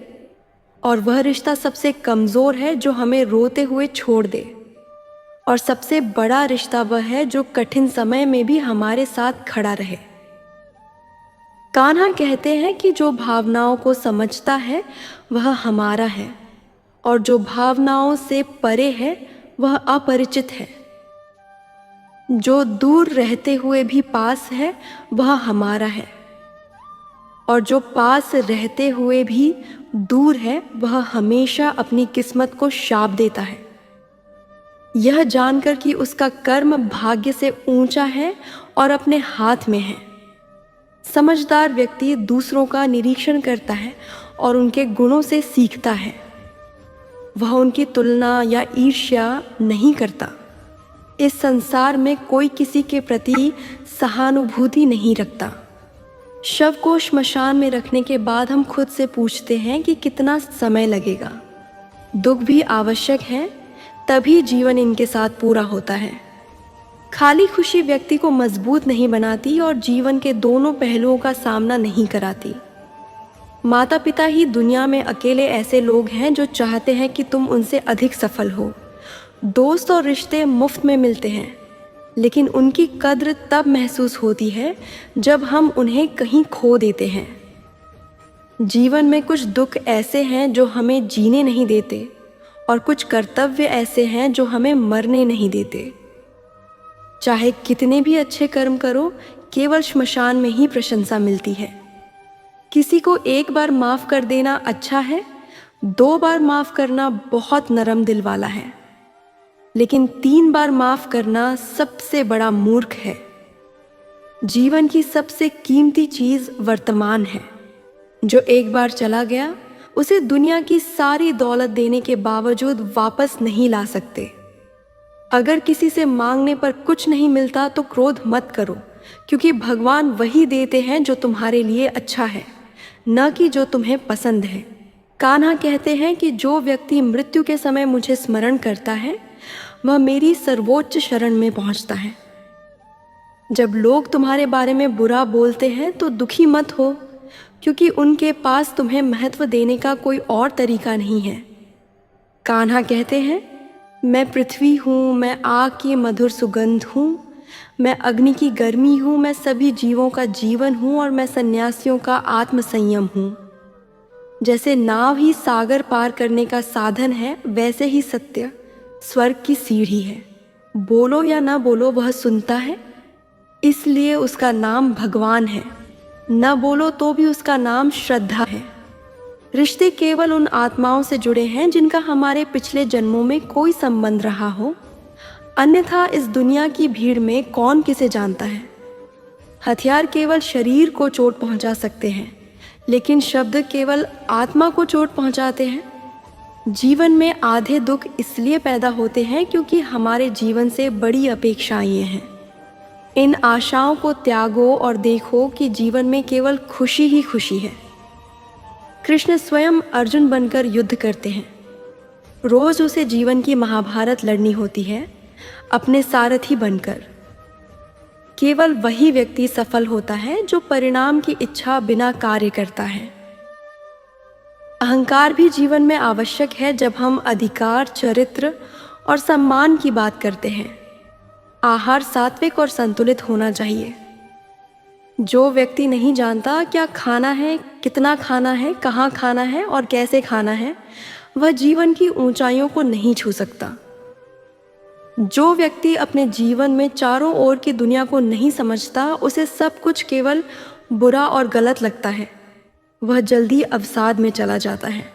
और वह रिश्ता सबसे कमज़ोर है जो हमें रोते हुए छोड़ दे। और सबसे बड़ा रिश्ता वह है जो कठिन समय में भी हमारे साथ खड़ा रहे। कान्हा कहते हैं कि जो भावनाओं को समझता है वह हमारा है, और जो भावनाओं से परे है वह अपरिचित है। जो दूर रहते हुए भी पास है वह हमारा है, और जो पास रहते हुए भी दूर है वह हमेशा अपनी किस्मत को शाप देता है, यह जानकर कि उसका कर्म भाग्य से ऊंचा है और अपने हाथ में है। समझदार व्यक्ति दूसरों का निरीक्षण करता है और उनके गुणों से सीखता है। वह उनकी तुलना या ईर्ष्या नहीं करता। इस संसार में कोई किसी के प्रति सहानुभूति नहीं रखता। शव को श्मशान में रखने के बाद हम खुद से पूछते हैं कि कितना समय लगेगा। दुख भी आवश्यक है, तभी जीवन इनके साथ पूरा होता है। खाली खुशी व्यक्ति को मजबूत नहीं बनाती और जीवन के दोनों पहलुओं का सामना नहीं कराती। माता पिता ही दुनिया में अकेले ऐसे लोग हैं जो चाहते हैं कि तुम उनसे अधिक सफल हो। दोस्त और रिश्ते मुफ्त में मिलते हैं, लेकिन उनकी कद्र तब महसूस होती है जब हम उन्हें कहीं खो देते हैं। जीवन में कुछ दुख ऐसे हैं जो हमें जीने नहीं देते, और कुछ कर्तव्य ऐसे हैं जो हमें मरने नहीं देते। चाहे कितने भी अच्छे कर्म करो, केवल श्मशान में ही प्रशंसा मिलती है। किसी को एक बार माफ कर देना अच्छा है, 2 बार माफ करना बहुत नरम दिल वाला है, लेकिन 3 बार माफ करना सबसे बड़ा मूर्ख है। जीवन की सबसे कीमती चीज वर्तमान है। जो एक बार चला गया उसे दुनिया की सारी दौलत देने के बावजूद वापस नहीं ला सकते। अगर किसी से मांगने पर कुछ नहीं मिलता तो क्रोध मत करो, क्योंकि भगवान वही देते हैं जो तुम्हारे लिए अच्छा है, न कि जो तुम्हें पसंद है। कान्हा कहते हैं कि जो व्यक्ति मृत्यु के समय मुझे स्मरण करता है वह मेरी सर्वोच्च शरण में पहुंचता है। जब लोग तुम्हारे बारे में बुरा बोलते हैं तो दुखी मत हो, क्योंकि उनके पास तुम्हें महत्व देने का कोई और तरीका नहीं है। कान्हा कहते हैं, मैं पृथ्वी हूँ, मैं आग की मधुर सुगंध हूँ, मैं अग्नि की गर्मी हूँ, मैं सभी जीवों का जीवन हूँ और मैं सन्यासियों का आत्मसंयम हूँ। जैसे नाव ही सागर पार करने का साधन है, वैसे ही सत्य स्वर्ग की सीढ़ी है। बोलो या ना बोलो वह सुनता है, इसलिए उसका नाम भगवान है। न बोलो तो भी उसका नाम श्रद्धा है। रिश्ते केवल उन आत्माओं से जुड़े हैं जिनका हमारे पिछले जन्मों में कोई संबंध रहा हो, अन्यथा इस दुनिया की भीड़ में कौन किसे जानता है। हथियार केवल शरीर को चोट पहुंचा सकते हैं, लेकिन शब्द केवल आत्मा को चोट पहुंचाते हैं। जीवन में आधे दुख इसलिए पैदा होते हैं क्योंकि हमारे जीवन से बड़ी अपेक्षाएं हैं। इन आशाओं को त्यागो और देखो कि जीवन में केवल खुशी ही खुशी है। कृष्ण स्वयं अर्जुन बनकर युद्ध करते हैं। रोज उसे जीवन की महाभारत लड़नी होती है, अपने सारथी बनकर। केवल वही व्यक्ति सफल होता है जो परिणाम की इच्छा बिना कार्य करता है। अहंकार भी जीवन में आवश्यक है जब हम अधिकार, चरित्र और सम्मान की बात करते हैं। आहार सात्विक और संतुलित होना चाहिए। जो व्यक्ति नहीं जानता क्या खाना है, कितना खाना है, कहाँ खाना है और कैसे खाना है, वह जीवन की ऊंचाइयों को नहीं छू सकता। जो व्यक्ति अपने जीवन में चारों ओर की दुनिया को नहीं समझता, उसे सब कुछ केवल बुरा और गलत लगता है। वह जल्दी अवसाद में चला जाता है।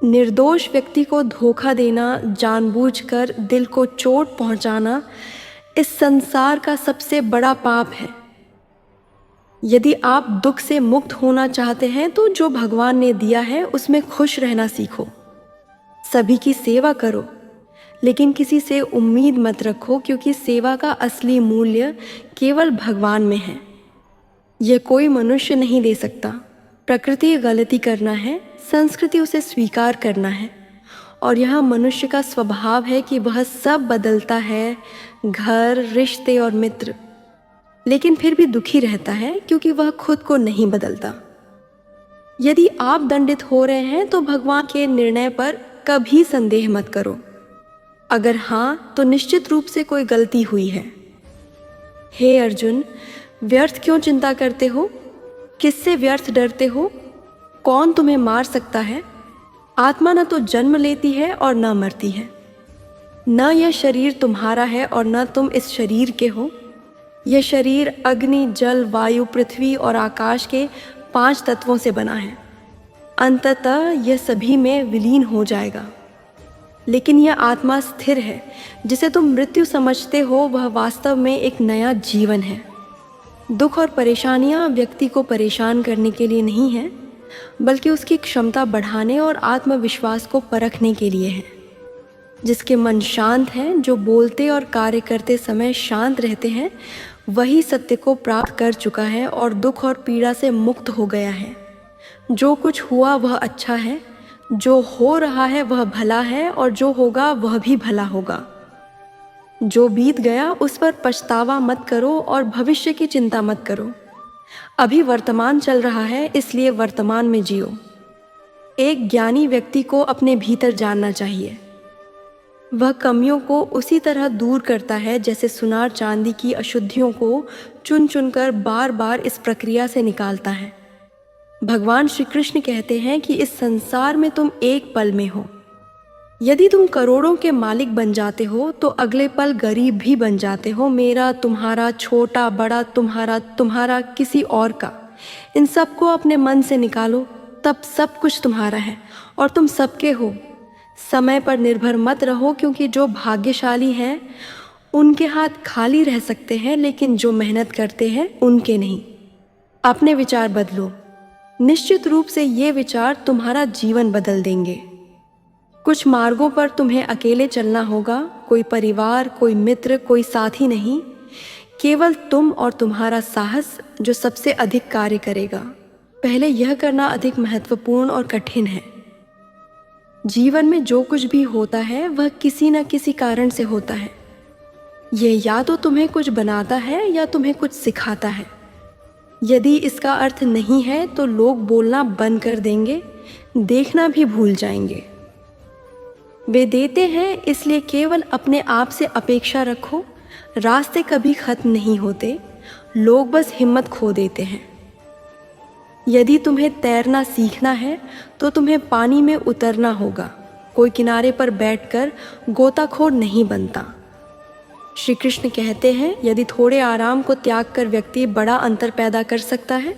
निर्दोष व्यक्ति को धोखा देना, जानबूझकर दिल को चोट पहुंचाना इस संसार का सबसे बड़ा पाप है। यदि आप दुख से मुक्त होना चाहते हैं तो जो भगवान ने दिया है उसमें खुश रहना सीखो। सभी की सेवा करो, लेकिन किसी से उम्मीद मत रखो, क्योंकि सेवा का असली मूल्य केवल भगवान में है। यह कोई मनुष्य नहीं दे सकता। प्रकृति गलती करना है, संस्कृति उसे स्वीकार करना है, और यह मनुष्य का स्वभाव है कि वह सब बदलता है, घर, रिश्ते और मित्र, लेकिन फिर भी दुखी रहता है क्योंकि वह खुद को नहीं बदलता। यदि आप दंडित हो रहे हैं तो भगवान के निर्णय पर कभी संदेह मत करो। अगर हाँ, तो निश्चित रूप से कोई गलती हुई है। हे अर्जुन, व्यर्थ क्यों चिंता करते हो? किससे व्यर्थ डरते हो? कौन तुम्हें मार सकता है? आत्मा न तो जन्म लेती है और न मरती है। न यह शरीर तुम्हारा है और न तुम इस शरीर के हो। यह शरीर अग्नि, जल, वायु, पृथ्वी और आकाश के 5 तत्वों से बना है। अंततः यह सभी में विलीन हो जाएगा। लेकिन यह आत्मा स्थिर है, जिसे तुम मृत्यु समझते हो, वह वास्तव में एक नया जीवन है। दुख और परेशानियां व्यक्ति को परेशान करने के लिए नहीं हैं, बल्कि उसकी क्षमता बढ़ाने और आत्मविश्वास को परखने के लिए है। जिसके मन शांत है, जो बोलते और कार्य करते समय शांत रहते हैं, वही सत्य को प्राप्त कर चुका है और दुख और पीड़ा से मुक्त हो गया है। जो कुछ हुआ वह अच्छा है, जो हो रहा है वह भला है, और जो होगा वह भी भला होगा। जो बीत गया उस पर पछतावा मत करो और भविष्य की चिंता मत करो। अभी वर्तमान चल रहा है, इसलिए वर्तमान में जियो। एक ज्ञानी व्यक्ति को अपने भीतर जानना चाहिए। वह कमियों को उसी तरह दूर करता है जैसे सुनार चांदी की अशुद्धियों को चुन चुनकर बार बार इस प्रक्रिया से निकालता है। भगवान श्री कृष्ण कहते हैं कि इस संसार में तुम एक पल में हो। यदि तुम करोड़ों के मालिक बन जाते हो तो अगले पल गरीब भी बन जाते हो। मेरा, तुम्हारा, छोटा बड़ा, तुम्हारा, तुम्हारा, किसी और का, इन सबको अपने मन से निकालो, तब सब कुछ तुम्हारा है और तुम सबके हो। समय पर निर्भर मत रहो, क्योंकि जो भाग्यशाली हैं उनके हाथ खाली रह सकते हैं, लेकिन जो मेहनत करते हैं उनके नहीं। अपने विचार बदलो, निश्चित रूप से ये विचार तुम्हारा जीवन बदल देंगे। कुछ मार्गों पर तुम्हें अकेले चलना होगा, कोई परिवार, कोई मित्र, कोई साथी नहीं, केवल तुम और तुम्हारा साहस जो सबसे अधिक कार्य करेगा। पहले यह करना अधिक महत्वपूर्ण और कठिन है। जीवन में जो कुछ भी होता है वह किसी न किसी कारण से होता है। यह या तो तुम्हें कुछ बनाता है या तुम्हें कुछ सिखाता है। यदि इसका अर्थ नहीं है तो लोग बोलना बंद कर देंगे, देखना भी भूल जाएंगे। वे देते हैं, इसलिए केवल अपने आप से अपेक्षा रखो। रास्ते कभी खत्म नहीं होते, लोग बस हिम्मत खो देते हैं। यदि तुम्हें तैरना सीखना है तो तुम्हें पानी में उतरना होगा। कोई किनारे पर बैठकर गोताखोर नहीं बनता। श्री कृष्ण कहते हैं, यदि थोड़े आराम को त्याग कर व्यक्ति बड़ा अंतर पैदा कर सकता है।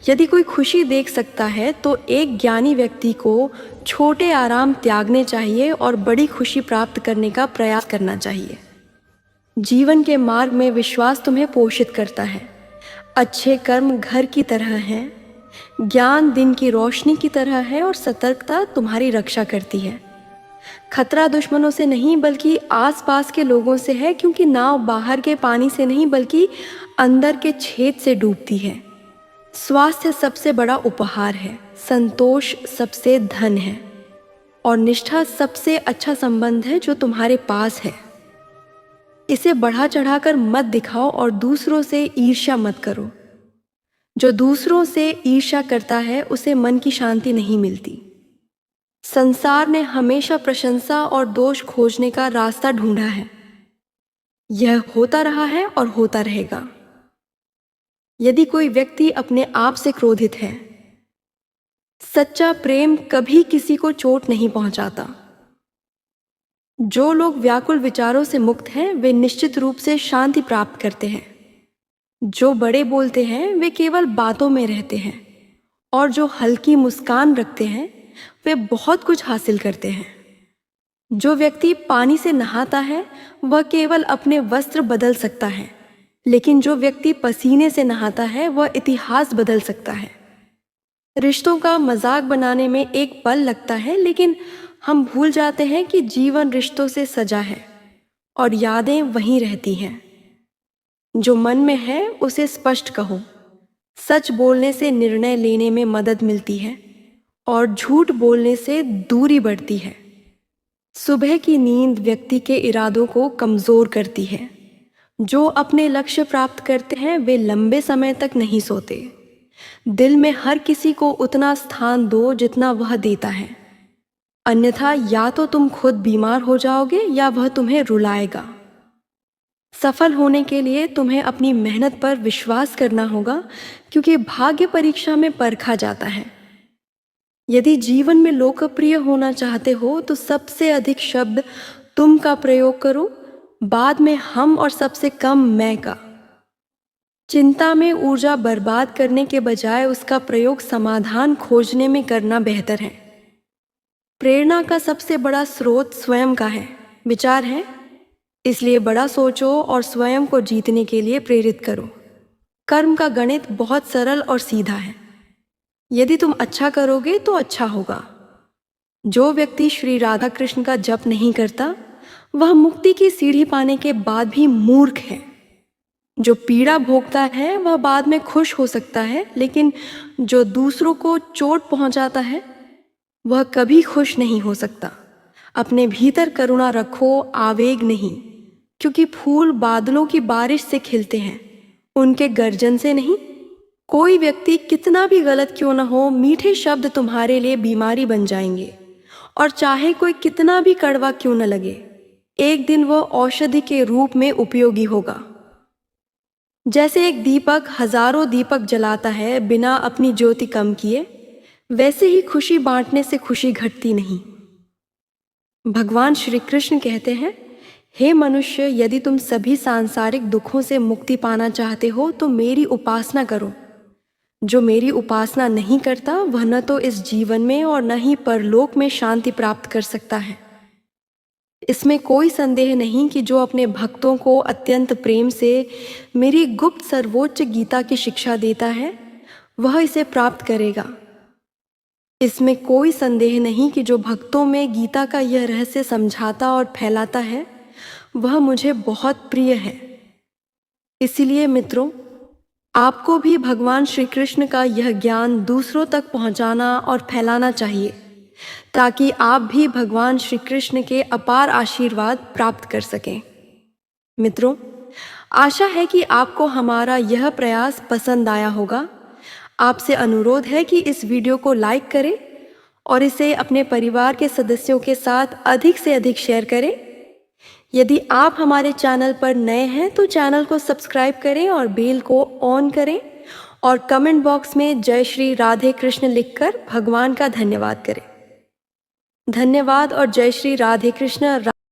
यदि कोई खुशी देख सकता है तो एक ज्ञानी व्यक्ति को छोटे आराम त्यागने चाहिए और बड़ी खुशी प्राप्त करने का प्रयास करना चाहिए। जीवन के मार्ग में विश्वास तुम्हें पोषित करता है। अच्छे कर्म घर की तरह हैं, ज्ञान दिन की रोशनी की तरह है और सतर्कता तुम्हारी रक्षा करती है। खतरा दुश्मनों से नहीं बल्कि आसपास के लोगों से है, क्योंकि नाव बाहर के पानी से नहीं बल्कि अंदर के छेद से डूबती है। स्वास्थ्य सबसे बड़ा उपहार है, संतोष सबसे धन है और निष्ठा सबसे अच्छा संबंध है जो तुम्हारे पास है। इसे बढ़ा चढ़ाकर मत दिखाओ और दूसरों से ईर्ष्या मत करो। जो दूसरों से ईर्ष्या करता है उसे मन की शांति नहीं मिलती। संसार ने हमेशा प्रशंसा और दोष खोजने का रास्ता ढूंढा है। यह होता रहा है और होता रहेगा। यदि कोई व्यक्ति अपने आप से क्रोधित है, सच्चा प्रेम कभी किसी को चोट नहीं पहुंचाता। जो लोग व्याकुल विचारों से मुक्त हैं वे निश्चित रूप से शांति प्राप्त करते हैं। जो बड़े बोलते हैं वे केवल बातों में रहते हैं और जो हल्की मुस्कान रखते हैं वे बहुत कुछ हासिल करते हैं। जो व्यक्ति पानी से नहाता है वह केवल अपने वस्त्र बदल सकता है, लेकिन जो व्यक्ति पसीने से नहाता है वह इतिहास बदल सकता है। रिश्तों का मजाक बनाने में एक पल लगता है, लेकिन हम भूल जाते हैं कि जीवन रिश्तों से सजा है और यादें वहीं रहती हैं। जो मन में है उसे स्पष्ट कहो। सच बोलने से निर्णय लेने में मदद मिलती है और झूठ बोलने से दूरी बढ़ती है। सुबह की नींद व्यक्ति के इरादों को कमजोर करती है। जो अपने लक्ष्य प्राप्त करते हैं वे लंबे समय तक नहीं सोते। दिल में हर किसी को उतना स्थान दो जितना वह देता है, अन्यथा या तो तुम खुद बीमार हो जाओगे या वह तुम्हें रुलाएगा। सफल होने के लिए तुम्हें अपनी मेहनत पर विश्वास करना होगा, क्योंकि भाग्य परीक्षा में परखा जाता है। यदि जीवन में लोकप्रिय होना चाहते हो तो सबसे अधिक शब्द तुम का प्रयोग करो, बाद में हम और सबसे कम मैं का। चिंता में ऊर्जा बर्बाद करने के बजाय उसका प्रयोग समाधान खोजने में करना बेहतर है। प्रेरणा का सबसे बड़ा स्रोत स्वयं का है, विचार है। इसलिए बड़ा सोचो और स्वयं को जीतने के लिए प्रेरित करो। कर्म का गणित बहुत सरल और सीधा है। यदि तुम अच्छा करोगे तो अच्छा होगा। जो व्यक्ति श्री राधा कृष्ण का जप नहीं करता वह मुक्ति की सीढ़ी पाने के बाद भी मूर्ख है। जो पीड़ा भोगता है वह बाद में खुश हो सकता है, लेकिन जो दूसरों को चोट पहुंचाता है वह कभी खुश नहीं हो सकता। अपने भीतर करुणा रखो, आवेग नहीं, क्योंकि फूल बादलों की बारिश से खिलते हैं, उनके गर्जन से नहीं। कोई व्यक्ति कितना भी गलत क्यों न हो, मीठे शब्द तुम्हारे लिए बीमारी बन जाएंगे, और चाहे कोई कितना भी कड़वा क्यों न लगे, एक दिन वह औषधि के रूप में उपयोगी होगा। जैसे एक दीपक हजारों दीपक जलाता है बिना अपनी ज्योति कम किए, वैसे ही खुशी बांटने से खुशी घटती नहीं। भगवान श्री कृष्ण कहते हैं, हे मनुष्य, यदि तुम सभी सांसारिक दुखों से मुक्ति पाना चाहते हो तो मेरी उपासना करो। जो मेरी उपासना नहीं करता वह न तो इस जीवन में और न ही परलोक में शांति प्राप्त कर सकता है। इसमें कोई संदेह नहीं कि जो अपने भक्तों को अत्यंत प्रेम से मेरी गुप्त सर्वोच्च गीता की शिक्षा देता है वह इसे प्राप्त करेगा। इसमें कोई संदेह नहीं कि जो भक्तों में गीता का यह रहस्य समझाता और फैलाता है वह मुझे बहुत प्रिय है। इसलिए मित्रों, आपको भी भगवान श्री कृष्ण का यह ज्ञान दूसरों तक पहुंचाना और फैलाना चाहिए ताकि आप भी भगवान श्री कृष्ण के अपार आशीर्वाद प्राप्त कर सकें। मित्रों, आशा है कि आपको हमारा यह प्रयास पसंद आया होगा। आपसे अनुरोध है कि इस वीडियो को लाइक करें और इसे अपने परिवार के सदस्यों के साथ अधिक से अधिक शेयर करें। यदि आप हमारे चैनल पर नए हैं तो चैनल को सब्सक्राइब करें और बेल को ऑन करें और कमेंट बॉक्स में जय श्री राधे कृष्ण लिखकर भगवान का धन्यवाद करें। धन्यवाद और जय श्री राधे कृष्ण।